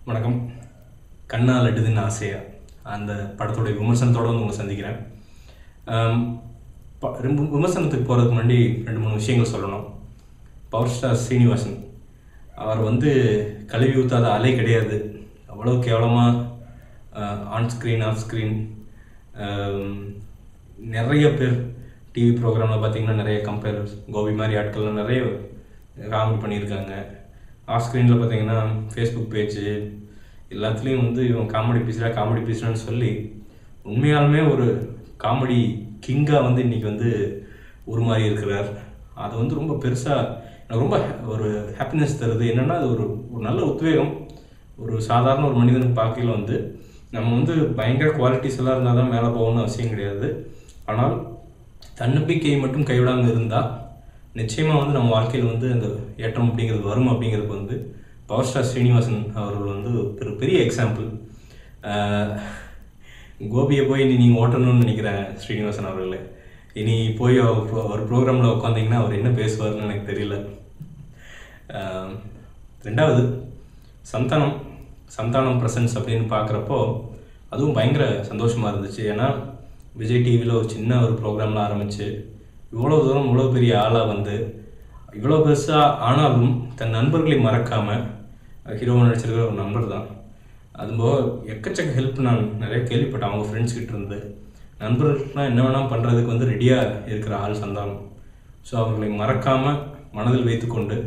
வணக்கம். கண்ணால் அடுதுன்னு ஆசையா அந்த படத்துடைய விமர்சனத்தோடு வந்து உங்களை சந்திக்கிறேன். விமர்சனத்துக்கு போகிறதுக்கு முன்னாடி 2-3 விஷயங்கள் சொல்லணும். பவர் ஸ்டார் ஸ்ரீனிவாசன் அவர் வந்து கழுவி ஊற்றாத அலை கிடையாது. அவ்வளோ கேவலமாக ஆன் ஸ்க்ரீன் ஆஃப் ஸ்க்ரீன் நிறைய பேர் டிவி ப்ரோக்ராமில் பார்த்திங்கன்னா நிறைய கம்பேரர்ஸ் கோபி மாதிரி ஆட்கள்லாம் நிறைய காமெடி பண்ணியிருக்காங்க. ஆஃப் ஸ்க்ரீனில் பார்த்தீங்கன்னா ஃபேஸ்புக் பேஜு எல்லாத்துலேயும் வந்து இவன் காமெடி பேசுகிறான்னு சொல்லி உண்மையாலுமே ஒரு காமெடி கிங்காக வந்து இன்றைக்கி வந்து உருமாறி இருக்கிறார். அது வந்து ரொம்ப பெருசாக எனக்கு ரொம்ப ஒரு ஹாப்பினஸ் தருது. என்னென்னா அது ஒரு நல்ல உத்வேகம். ஒரு சாதாரண ஒரு மனிதனுக்கு பார்க்கையில் வந்து நம்ம வந்து பயங்கர குவாலிட்டிஸ் எல்லாம் இருந்தால் தான் மேலே போகணும்னு அவசியம் கிடையாது. ஆனால் தன்னம்பிக்கையை மட்டும் கைவிடாமல் இருந்தால் நிச்சயமாக வந்து நம்ம வாழ்க்கையில் வந்து அந்த ஏற்றம் அப்படிங்கிறது வரும். அப்படிங்கிறதுக்கு வந்து பவர் ஸ்டார் ஸ்ரீனிவாசன் அவர்கள் வந்து ஒரு பெரிய எக்ஸாம்பிள். கோபியை போய் நீங்கள் ஓட்டணும்னு நினைக்கிறேன் ஸ்ரீனிவாசன் அவர்களே. இனி போய் ஒரு ப்ரோக்ராமில் உட்காந்திங்கன்னா அவர் என்ன பேசுவார்னு எனக்கு தெரியல. 2வது சந்தானம் ப்ரெசன்ஸ் அப்படின்னு பார்க்குறப்போ அதுவும் பயங்கர சந்தோஷமாக இருந்துச்சு. ஏன்னா விஜய் டிவியில் ஒரு சின்ன ஒரு ப்ரோக்ராமில் ஆரம்பித்து இவ்வளோ தூரம் இவ்வளோ பெரிய ஆளாக வந்து இவ்வளோ பெருசாக ஆனாலும் தன் நண்பர்களை மறக்காமல் ஹீரோவை நடிச்சிருக்கிற ஒரு நண்பர் தான். அதுபோக எக்கச்சக்க ஹெல்ப் நான் நிறைய கேள்விப்பட்டேன் அவங்க ஃப்ரெண்ட்ஸ்கிட்ட இருந்து. நண்பர்களுக்குலாம் என்ன வேணால் பண்ணுறதுக்கு வந்து ரெடியாக இருக்கிற ஆள் சந்தானம். ஸோ அவர்களை மறக்காமல் மனதில் வைத்துக்கொண்டு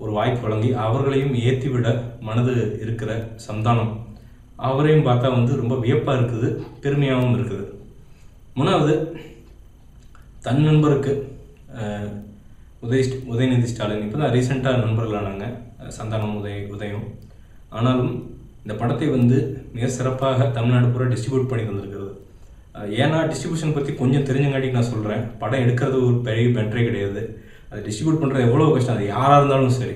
ஒரு வாய்ப்பு வழங்கி அவர்களையும் ஏற்றிவிட மனது இருக்கிற சந்தானம் அவரையும் பார்த்தா வந்து ரொம்ப வியப்பாக இருக்குது, பெருமையாகவும் இருக்குது. 3வது தன் நண்பருக்கு உதயநிதி ஸ்டாலின் இப்போ தான் ரீசெண்டாக நண்பர்களானாங்க சந்தானம் உதயம். ஆனாலும் இந்த படத்தை வந்து மிக சிறப்பாக தமிழ்நாடு பூரா டிஸ்ட்ரிபியூட் பண்ணி தந்திருக்கிறது. ஏன்னா டிஸ்ட்ரிபியூஷன் பற்றி கொஞ்சம் தெரிஞ்சங்காட்டிக்கு நான் சொல்கிறேன். படம் எடுக்கிறது ஒரு பெரிய பெட்டரே கிடையாது. அது டிஸ்ட்ரிபியூட் பண்ணுறது எவ்வளோ கஷ்டம். அது யாராக இருந்தாலும் சரி,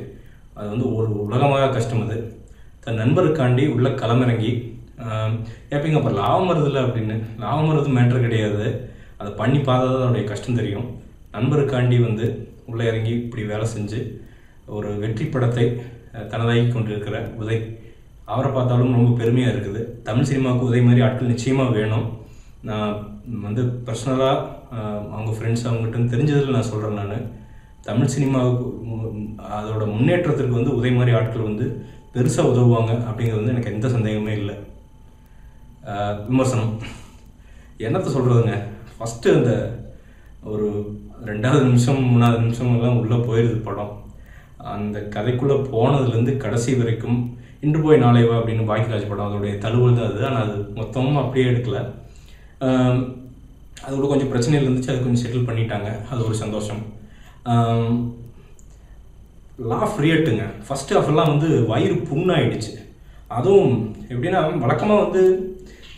அது வந்து ஒரு உலகமாக கஷ்டம். அது தன் நண்பருக்காண்டி உள்ள களமிறங்கி கேட்பீங்க அப்புறம் லாபம் வருதில்லை அப்படின்னு. லாபம் வருது மேட்ரு கிடையாது, அதை பண்ணி பார்த்தா தான் அதோடைய கஷ்டம் தெரியும். நண்பருக்காண்டி வந்து உள்ளே இறங்கி இப்படி வேலை செஞ்சு ஒரு வெற்றி படத்தை தனதாகி கொண்டிருக்கிற உதய் அவரை பார்த்தாலும் ரொம்ப பெருமையாக இருக்குது. தமிழ் சினிமாவுக்கு உதய் மாதிரி ஆட்கள் நிச்சயமாக வேணும். நான் வந்து பர்சனலாக அவங்க ஃப்ரெண்ட்ஸ் அவங்ககிட்ட தெரிஞ்சதில் நான் சொல்கிறேன். நான் தமிழ் சினிமாவுக்கு அதோட முன்னேற்றத்திற்கு வந்து உதய் மாதிரி ஆட்கள் வந்து பெருசாக உதவுவாங்க அப்படிங்கிறது வந்து எனக்கு எந்த சந்தேகமே இல்லை. விமர்சனம் என்னத்தை சொல்கிறதுங்க. ஃபஸ்ட்டு அந்த ஒரு 2வது நிமிஷம் 3வது நிமிஷம் எல்லாம் உள்ளே போயிடுது படம். அந்த கதைக்குள்ளே போனதுலேருந்து கடைசி வரைக்கும் இன்று போய் நாளை வா அப்படின்னு பாக்கியராஜ் படம் அதோடைய தழுவல் தான் அது. ஆனால் அது மொத்தமும் அப்படியே எடுக்கலை. அதோட கொஞ்சம் பிரச்சனைகள் இருந்துச்சு, அது கொஞ்சம் செட்டில் பண்ணிட்டாங்க. அது ஒரு சந்தோஷம். லாஃப் ரியட்டுங்க. ஃபஸ்ட்டு ஆஃபெல்லாம் வந்து வயிறு புண்ணாயிடுச்சு. அதுவும் எப்படின்னா வழக்கமாக வந்து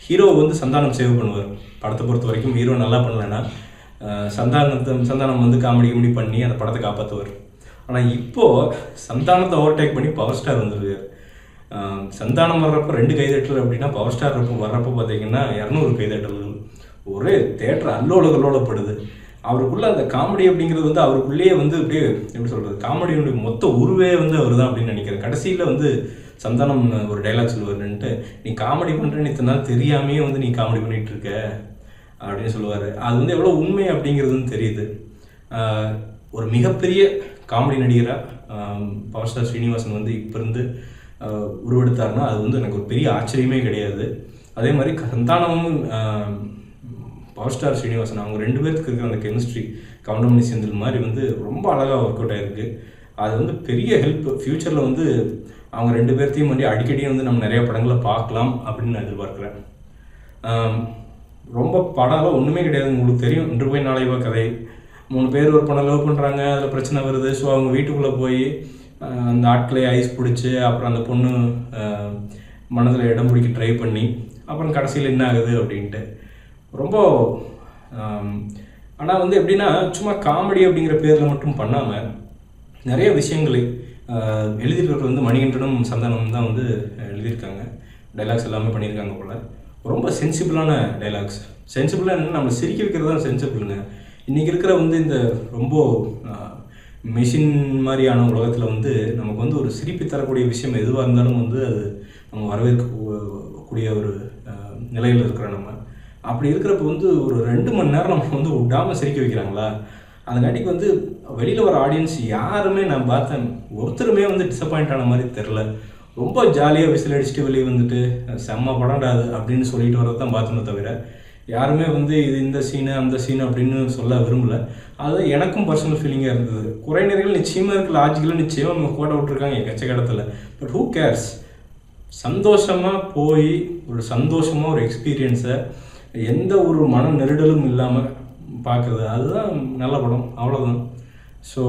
ஹீரோ வந்து சந்தானம் சேவ் பண்ணுவார். படத்தை பொறுத்த வரைக்கும் ஹீரோ நல்லா பண்ணலைன்னா சந்தானம் வந்து காமெடி பண்ணி அந்த படத்தை காப்பாற்றுவார். ஆனால் இப்போது சந்தானத்தை ஓவர்டேக் பண்ணி பவர் ஸ்டார் வந்துருக்கார். சந்தானம் வர்றப்போ 2 கைதட்டல் அப்படின்னா பவர் ஸ்டார் வர்றப்போ பார்த்தீங்கன்னா 200 கைதட்டல்கள். ஒரே தேட்டர் அல்லோலப்படுது. அவருக்குள்ளே அந்த காமெடி அப்படிங்கிறது வந்து அவருக்குள்ளேயே வந்து அப்படியே எப்படி சொல்கிறது, காமெடியுடைய மொத்த உருவே வந்து அவர் தான் அப்படின்னு நினைக்கிறேன். கடைசியில் வந்து சந்தானம் ஒரு டைலாக் சொல்லுவாருன்ட்டு, நீ காமெடி பண்ணுறேன்னு இத்தனை நாள் தெரியாமையே வந்து நீ காமெடி பண்ணிகிட்டு இருக்க அப்படின்னு சொல்லுவார். அது வந்து எவ்வளோ உண்மை அப்படிங்கிறதுன்னு தெரியுது. ஒரு மிகப்பெரிய காமெடி நடிகராக பவர் ஸ்டார் ஸ்ரீனிவாசன் வந்து இப்போ இருந்து உருவெடுத்தாருன்னா அது வந்து எனக்கு ஒரு பெரிய ஆச்சரியமே கிடையாது. அதே மாதிரி சந்தானமும் பவர் ஸ்டார் ஸ்ரீனிவாசன் அவங்க 2 பேருக்கு இருக்கிற அந்த கெமிஸ்ட்ரி கவுண்டமணி செந்தில் மாதிரி வந்து ரொம்ப அழகாக ஒர்க் அவுட் ஆகிருக்கு. அது வந்து பெரிய ஹெல்ப். ஃப்யூச்சரில் வந்து அவங்க 2 பேர்த்தையும் வந்து அடிக்கடி வந்து நம்ம நிறைய படங்களை பார்க்கலாம் அப்படின்னு நான் எதிர்பார்க்குறேன். ரொம்ப படம்லாம் ஒன்றுமே கிடையாது. உங்களுக்கு தெரியும் இன்று போய் நாளை வா கதை. 3 பேர் ஒரு பொண்ணை லவ் பண்ணுறாங்க, அதில் பிரச்சனை வருது. ஸோ அவங்க வீட்டுக்குள்ளே போய் அந்த ஆட்களை ஐஸ் பிடிச்சி அப்புறம் அந்த பொண்ணு மனதில் இடம் பிடிக்க ட்ரை பண்ணி அப்புறம் கடைசியில் என்ன ஆகுது அப்படின்ட்டு ரொம்ப ஆனால் வந்து எப்படின்னா சும்மா காமெடி அப்படிங்கிற பேரில் மட்டும் பண்ணாமல் நிறைய விஷயங்களை எழுதியிருக்கிறது வந்து மணிகண்டனும் சந்தானம் தான் வந்து எழுதியிருக்காங்க. டைலாக்ஸ் எல்லாமே பண்ணியிருக்காங்க போல். ரொம்ப சென்சிபிளான டைலாக்ஸ். சென்சிபிளாக என்னென்னா நம்மளை சிரிக்க வைக்கிறது தான் சென்சிபிளுங்க. இன்றைக்கி இருக்கிற வந்து இந்த ரொம்ப மெஷின் மாதிரியான உலகத்தில் வந்து நமக்கு வந்து ஒரு சிரிப்பு தரக்கூடிய விஷயம் எதுவாக இருந்தாலும் வந்து அது நம்ம வரவேற்கக்கூடிய ஒரு நிலையில் இருக்கிறோம். நம்ம அப்படி இருக்கிறப்ப வந்து ஒரு 2 மணி நேரம் நம்ம வந்து விடாமல் சிரிக்க வைக்கிறாங்களா, அதனாட்டிக்கு வந்து வெளியில் வர ஆடியன்ஸ் யாருமே நான் பார்த்தேன் ஒருத்தருமே வந்து டிசப்பாயிண்ட் ஆன மாதிரி தெரில. ரொம்ப ஜாலியாக விசில் அடிச்சுட்டு வெளியே வந்துட்டு செம்ம படம்டாது அப்படின்னு சொல்லிட்டு வரது தான் பார்த்தோமே தவிர, யாருமே வந்து இது இந்த சீனு அந்த சீனு அப்படின்னு சொல்ல விரும்பலை. அது எனக்கும் பர்சனல் ஃபீலிங்காக இருந்தது. குறைநிறைகள் நிச்சயமாக இருக்குது, லாஜிக்கலாக நிச்சயமாக அவங்க கோட்டை விட்டுருக்காங்க எக்கச்சக்கடத்தில். பட் ஹூ கேர்ஸ், சந்தோஷமாக போய் ஒரு சந்தோஷமாக ஒரு எக்ஸ்பீரியன்ஸை எந்த ஒரு மன நெருடலும் இல்லாமல் பார்க்குறது, அதுதான் நல்ல படம், அவ்வளோதான். ஸோ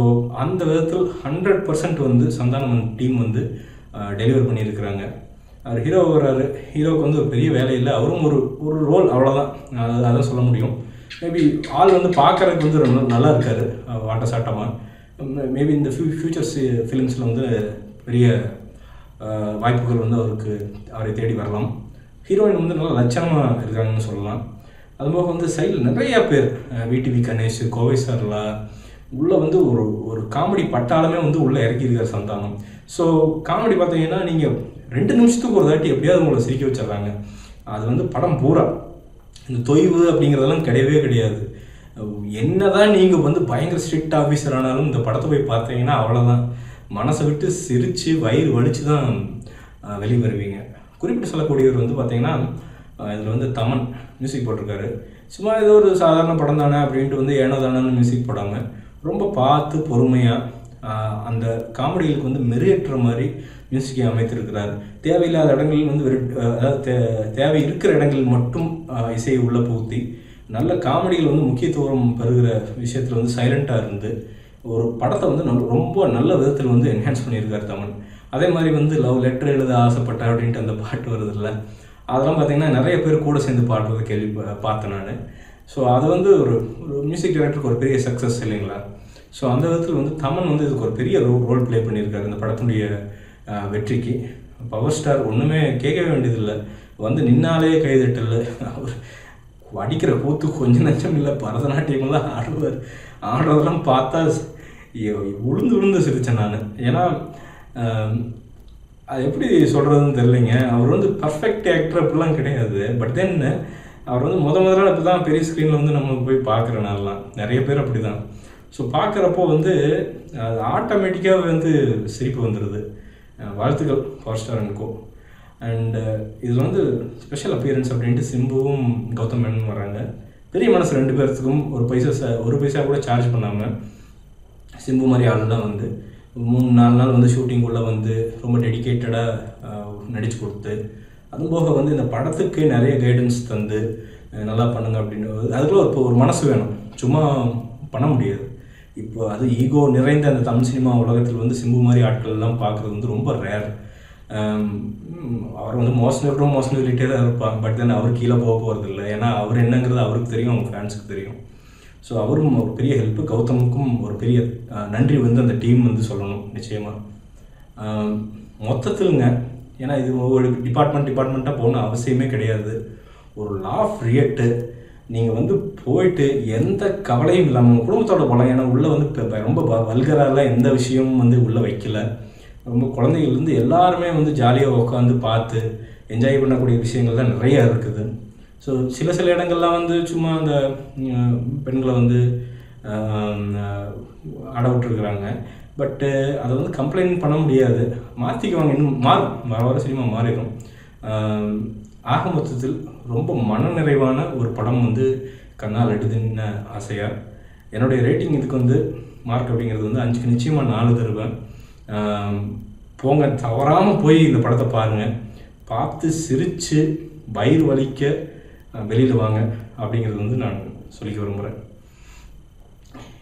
அந்த விதத்தில் 100% வந்து சந்தானம் டீம் வந்து டெலிவர் பண்ணியிருக்கிறாங்க. அவர் ஹீரோ வர்றாரு, ஹீரோவுக்கு வந்து ஒரு பெரிய வேலை இல்லை, அவரும் ஒரு ரோல், அவ்வளோதான். அதான் சொல்ல முடியும். மேபி ஆள் வந்து பார்க்குறதுக்கு வந்து ரொம்ப நல்லா இருக்கார், வாட்ட சாட்டமாக. மேபி இந்த ஃபியூச்சர்ஸ் ஃபிலிம்ஸில் வந்து பெரிய வாய்ப்புகள் வந்து அவரை தேடி வரலாம். ஹீரோயின் வந்து நல்லா லட்சணமாக இருக்காங்கன்னு சொல்லலாம். அதுபோக வந்து சைடில் நிறையா பேர், விடிவி கணேஷ், கோவை சார்லாம் உள்ளே வந்து ஒரு காமெடி பட்டாளமே வந்து உள்ளே இறக்கியிருக்கார் சந்தானம். ஸோ காமெடி பார்த்தீங்கன்னா நீங்கள் 2 நிமிஷத்துக்கு ஒரு தாட்டி எப்படியாவது உங்களை சிரிக்க வச்சிடுறாங்க. அது வந்து படம் பூரா இந்த தொய்வு அப்படிங்கிறதெல்லாம் கிடையவே கிடையாது. என்ன தான் நீங்கள் வந்து பயங்கர ஸ்ட்ரிக்ட் ஆஃபீஸர் ஆனாலும் இந்த படத்தை போய் பார்த்தீங்கன்னா அவ்வளோதான், மனசை விட்டு சிரித்து வயிறு வலித்து தான் வெளியே வருவீங்க. குறிப்பிட்டு சொல்லக்கூடியவர் வந்து பார்த்தீங்கன்னா இதில் வந்து தமன் மியூசிக் போட்டிருக்காரு. சும்மா ஏதோ ஒரு சாதாரண படம் தானே அப்படின்ட்டு வந்து ஏனோ தானேன்னு மியூசிக் போடாமல் ரொம்ப பார்த்து பொறுமையாக அந்த காமெடிகளுக்கு வந்து மெருகேற்ற மாதிரி மியூசிக்கை அமைத்திருக்கிறார். தேவையில்லாத இடங்களில் வந்து அதாவது தேவை இருக்கிற இடங்களில் மட்டும் இசையை உள்ளே புகுத்தி நல்ல காமெடிகள் வந்து முக்கியத்துவம் பெறுகிற விஷயத்தில் வந்து சைலண்ட்டாக இருந்து ஒரு படத்தை வந்து ரொம்ப நல்ல விதத்தில் வந்து என்ஹான்ஸ் பண்ணியிருக்கார் தமன். அதே மாதிரி வந்து லவ் லெட்டர் எழுத ஆசைப்பட்ட அப்படின்ட்டு அந்த பாட்டு வருது இல்லை, அதெல்லாம் பார்த்திங்கன்னா நிறைய பேர் கூட சேர்ந்து பாடுறது பார்த்தேன் நான். ஸோ அது வந்து ஒரு மியூசிக் டைரக்டருக்கு ஒரு பெரிய சக்ஸஸ் இல்லைங்களா. ஸோ அந்த விதத்தில் வந்து தமன் வந்து இதுக்கு ஒரு பெரிய ரோல் ப்ளே பண்ணியிருக்காரு இந்த படத்தினுடைய வெற்றிக்கு. பவர் ஸ்டார் ஒன்றுமே கேட்கவே வேண்டியதில்லை, வந்து நின்னாலே கைதட்டல், அவர் அடிக்கிற கூத்து கொஞ்சம் நஞ்சம் இல்லை, பரதநாட்டியமெல்லாம் ஆடுறதெல்லாம் பார்த்தா விழுந்து சிரித்தேன் நான். ஏன்னா அது எப்படி சொல்கிறதுன்னு தெரிலிங்க. அவர் வந்து பர்ஃபெக்ட் ஆக்டர் அப்படிலாம் கிடையாது. பட் தென் அவர் வந்து முதல்ல இப்போ தான் பெரிய ஸ்க்ரீனில் வந்து நம்ம போய் பார்க்குறனாலாம் நிறைய பேர் அப்படி தான். ஸோ பார்க்குறப்போ வந்து அது ஆட்டோமேட்டிக்காக வந்து சிரிப்பு வந்துடுது. வாழ்த்துக்கள் power star and co. And இதில் வந்து ஸ்பெஷல் அப்பியரன்ஸ் அப்படின்ட்டு சிம்புவும் கௌதம் மேனனும் வராங்க. பெரிய மனசு 2 பேர்த்துக்கும் ஒரு பைசா கூட சார்ஜ் பண்ணாமல் சிம்பு மாதிரி ஆளுலாம் வந்து 3-4 நாள் வந்து ஷூட்டிங்குள்ளே வந்து ரொம்ப டெடிக்கேட்டடாக நடித்து கொடுத்து, அதுபோக வந்து இந்த படத்துக்கு நிறைய கைடன்ஸ் தந்து நல்லா பண்ணுங்க அப்படின்னு. அதுக்குள்ள இப்போ ஒரு மனசு வேணும், சும்மா பண்ண முடியாது. இப்போ அது ஈகோ நிறைந்த அந்த தமிழ் சினிமா உலகத்தில் வந்து சிம்பு மாதிரி ஆட்கள்லாம் பார்க்குறது வந்து ரொம்ப ரேர். அவர் வந்து மோசம் சொல்லிகிட்டே தான் இருப்பாங்க. பட் தென் அவர் கீழே போகிறது இல்லை, ஏன்னா அவர் என்னங்கிறது அவருக்கு தெரியும், அவங்க ஃபேன்ஸுக்கு தெரியும். ஸோ அவரும் ஒரு பெரிய ஹெல்ப்பு, கௌதமுக்கும் ஒரு பெரிய நன்றி வந்து அந்த டீம் வந்து சொல்லணும் நிச்சயமாக. மொத்தத்தில்ங்க, ஏன்னா இது ஒரு டிபார்ட்மெண்ட்டாக போகணும் அவசியமே கிடையாது. ஒரு லா ஆஃப் ரியேட்டு நீங்கள் வந்து போயிட்டு எந்த கவலையும் இல்லாமல் உங்கள் குடும்பத்தோட போகலாம். ஏன்னா உள்ளே வந்து இப்போ ரொம்ப வல்கரால எந்த விஷயமும் வந்து உள்ளே வைக்கல. ரொம்ப குழந்தைகள்லேருந்து எல்லாருமே வந்து ஜாலியாக உட்காந்து பார்த்து என்ஜாய் பண்ணக்கூடிய விஷயங்கள் தான் நிறையா இருக்குது. ஸோ சில இடங்கள்லாம் வந்து சும்மா அந்த பெண்களை வந்து அட விட்டுருக்குறாங்க. பட்டு அதை வந்து கம்ப்ளைண்ட் பண்ண முடியாது, மாற்றிக்குவாங்க, இன்னும் வர வர சினிமா மாறிடும். ஆக மொத்தத்தில் ரொம்ப மனநிறைவான ஒரு படம் வந்து கண்ணால் அடிதுன்னு ஆசையாக. என்னுடைய ரேட்டிங் இதுக்கு வந்து மார்க் அப்படிங்கிறது வந்து 5க்கு நிச்சயமாக 4 தருவேன். போங்க, தவறாமல் போய் இந்த படத்தை பாருங்கள், பார்த்து சிரித்து வயிறு வலிக்க வெளியில் வாங்க அப்படிங்கிறது வந்து நான் சொல்லிக்க விரும்புகிறேன்.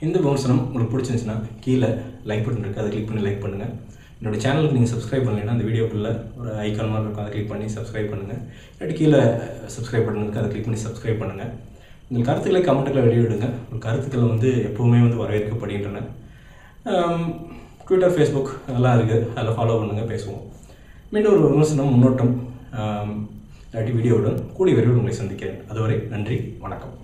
இந்த விமர்சனம் உங்களுக்கு பிடிச்சிருந்துச்சுன்னா கீழே லைக் பட்டன் இருக்குது, அதை கிளிக் பண்ணி லைக் பண்ணுங்கள். என்னோடய சேனலுக்கு நீங்கள் சப்ஸ்கிரைப் பண்ணலைன்னா அந்த வீடியோக்குள்ளே ஒரு ஐக்கான் மாதிரி இருக்கும், அதை கிளிக் பண்ணி சப்ஸ்கிரைப் பண்ணுங்கள். இல்லாட்டி கீழே சப்ஸ்கிரைப் பட்டன் இருக்குது, அதை கிளிக் பண்ணி சப்ஸ்கிரைப் பண்ணுங்கள். உங்கள் கருத்துக்களை கமெண்ட்டுகளை வெளியிடுங்க. உங்கள் கருத்துக்களை வந்து எப்போவுமே வந்து வரவேற்கப்படுகின்றன. ட்விட்டர், ஃபேஸ்புக் அதெல்லாம் இருக்குது, அதில் ஃபாலோ பண்ணுங்கள், பேசுவோம். மீண்டும் ஒரு விமர்சனம், முன்னோட்டம் இல்லாட்டி வீடியோவுடன் கூடிய விரைவில் உங்களை சந்திக்கிறேன். அதுவரை நன்றி, வணக்கம்.